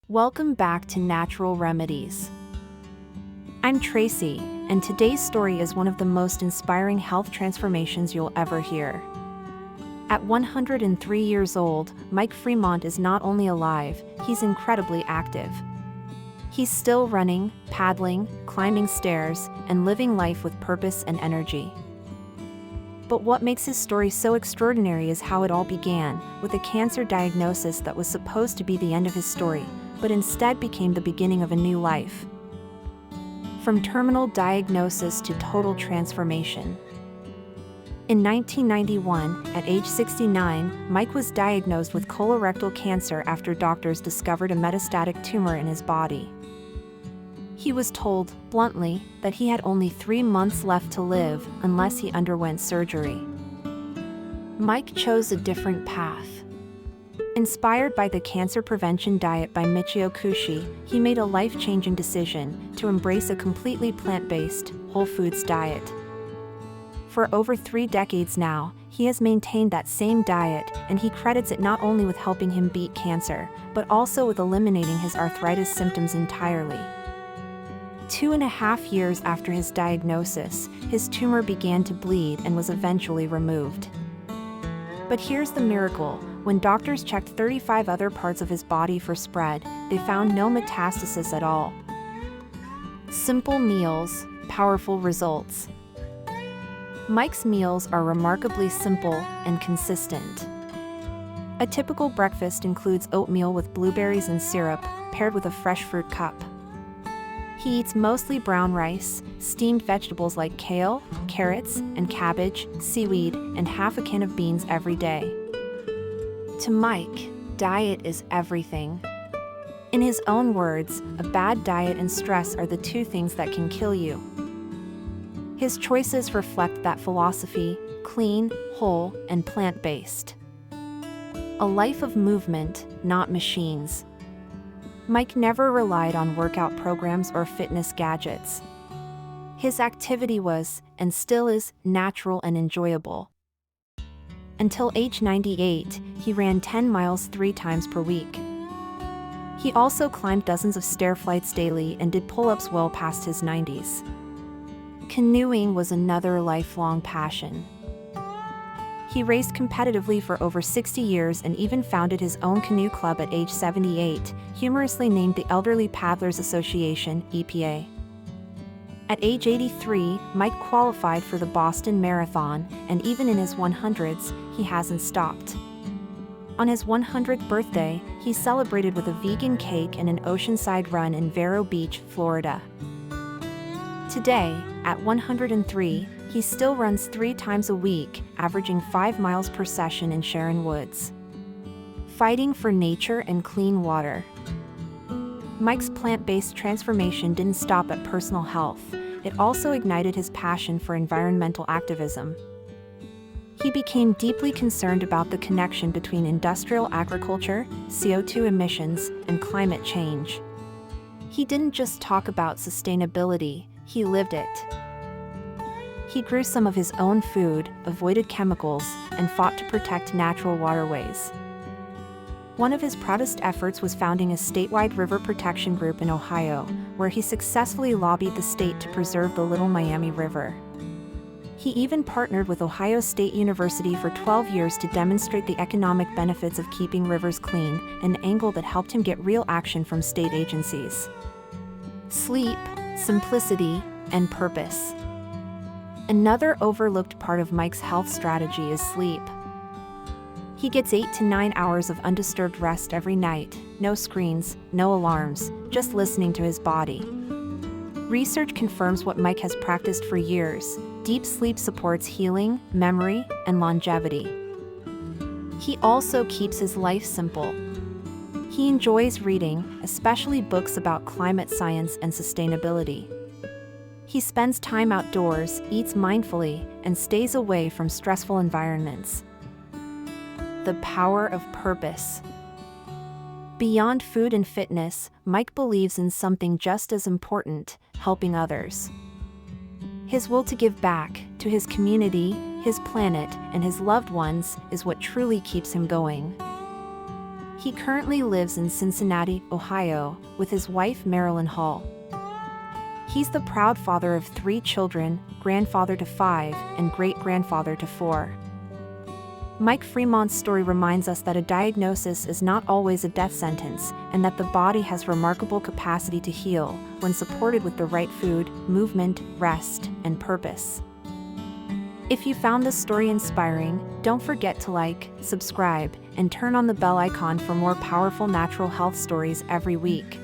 Welcome back to Natural Remedies. I'm Tracy, and today's story is one of the most inspiring health transformations you'll ever hear. At 103 years old, Mike Fremont is not only alive, he's incredibly active. He's still running, paddling, climbing stairs, and living life with purpose and energy. But what makes his story so extraordinary is how it all began, with a cancer diagnosis that was supposed to be the end of his story, but instead became the beginning of a new life. From terminal diagnosis to total transformation. In 1991, at age 69, Mike was diagnosed with colorectal cancer after doctors discovered a metastatic tumor in his body. He was told, bluntly, that he had only 3 months left to live unless he underwent surgery. Mike chose a different path. Inspired by the cancer prevention diet by Michio Kaku, he made a life-changing decision to embrace a completely plant-based, whole foods diet. For over 3 decades now, he has maintained that same diet, and he credits it not only with helping him beat cancer, but also with eliminating his arthritis symptoms entirely. 2.5 years after his diagnosis, his tumor began to bleed and was eventually removed. But here's the miracle: when doctors checked 35 other parts of his body for spread, they found no metastasis at all. Simple meals, powerful results. Mike's meals are remarkably simple and consistent. A typical breakfast includes oatmeal with blueberries and syrup, paired with a fresh fruit cup. He eats mostly brown rice, steamed vegetables like kale, carrots, and cabbage, seaweed, and half a can of beans every day. To Mike, diet is everything. In his own words, a bad diet and stress are the 2 things that can kill you. His choices reflect that philosophy: clean, whole, and plant-based. A life of movement, not machines. Mike never relied on workout programs or fitness gadgets. His activity was, and still is, natural and enjoyable. Until age 98, he ran 10 miles 3 times per week. He also climbed dozens of stair flights daily and did pull-ups well past his 90s. Canoeing was another lifelong passion. He raced competitively for over 60 years and even founded his own canoe club at age 78, humorously named the Elderly Paddlers Association, EPA. At age 83, Mike qualified for the Boston Marathon, and even in his 100s, he hasn't stopped. On his 100th birthday, he celebrated with a vegan cake and an oceanside run in Vero Beach, Florida. Today, at 103, he still runs 3 times a week, averaging 5 miles per session in Sharon Woods. Fighting for nature and clean water. Mike's plant-based transformation didn't stop at personal health. It also ignited his passion for environmental activism. He became deeply concerned about the connection between industrial agriculture, CO2 emissions, and climate change. He didn't just talk about sustainability, he lived it. He grew some of his own food, avoided chemicals, and fought to protect natural waterways. One of his proudest efforts was founding a statewide river protection group in Ohio, where he successfully lobbied the state to preserve the Little Miami River. He even partnered with Ohio State University for 12 years to demonstrate the economic benefits of keeping rivers clean, an angle that helped him get real action from state agencies. Sleep, simplicity, and purpose. Another overlooked part of Mike's health strategy is sleep. He gets 8 to 9 hours of undisturbed rest every night, no screens, no alarms, just listening to his body. Research confirms what Mike has practiced for years: deep sleep supports healing, memory, and longevity. He also keeps his life simple. He enjoys reading, especially books about climate science and sustainability. He spends time outdoors, eats mindfully, and stays away from stressful environments. The power of purpose. Beyond food and fitness, Mike believes in something just as important: helping others. His will to give back, to his community, his planet, and his loved ones, is what truly keeps him going. He currently lives in Cincinnati, Ohio, with his wife Marilyn Hall. He's the proud father of 3 children, grandfather to 5, and great-grandfather to 4. Mike Fremont's story reminds us that a diagnosis is not always a death sentence, and that the body has remarkable capacity to heal when supported with the right food, movement, rest, and purpose. If you found this story inspiring, don't forget to like, subscribe, and turn on the bell icon for more powerful natural health stories every week.